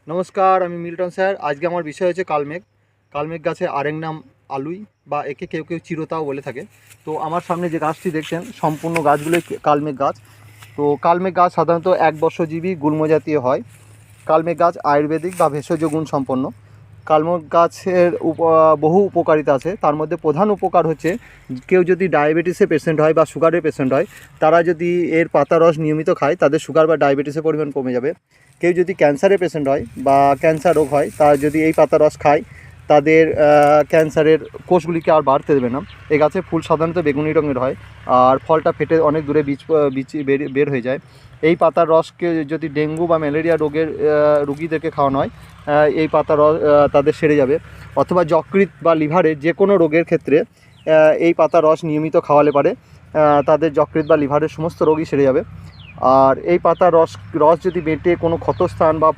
নমস্কার, আমি Milton sir. আজকে আমার বিষয় হচ্ছে কালমেঘ। কালমেঘ গাছের আরেক নাম আলুই, বা একে কেউ কেউ চিরতাও বলে থাকে। তো আমার সামনে যে গাছটি দেখছেন, সম্পূর্ণ গাছগুলোই কালমেঘ গাছ। তো কালমেঘ গাছ সাধারণত এক বর্ষজীবী গুল্ম জাতীয় হয়। কালমেঘ গাছ আয়ুর্বেদিক বা ভেষজ গুণ সম্পন্ন। কালমেঘ গাছের বহু উপকারিতা আছে। তার মধ্যে প্রধান উপকার হচ্ছে, কেউ যদি ডায়াবেটিসের পেশেন্ট হয় বা সুগারের পেশেন্ট হয়, তারা যদি এর পাতা রস নিয়মিত খায়, তাদের সুগার বা ডায়াবেটিসের পরিমাণ কমে যাবে। কেউ যদি ক্যান্সারের পেশেন্ট হয় বা ক্যান্সার রোগ হয়, তারা যদি এই পাতা রস খায়, তাদের ক্যান্সারের কোষগুলিকে আর বাড়তে দেবে না। এই গাছের ফুল সাধারণত বেগুনি রঙের হয়, আর ফলটা ফেটে অনেক দূরে বীজ বের হয়ে যায়। এই পাতার রসকে যদি ডেঙ্গু বা ম্যালেরিয়া রোগের রুগীদেরকে খাওয়ানো হয়, এই পাতার রস তাদের সেরে যাবে। অথবা যকৃৎ বা লিভারের যে কোনো রোগের ক্ষেত্রে এই পাতার রস নিয়মিত খাওয়ালে পারে তাদের যকৃৎ বা লিভারের সমস্ত রোগই সেরে যাবে। আর এই পাতার রস যদি বেটে কোনো ক্ষতস্থান বা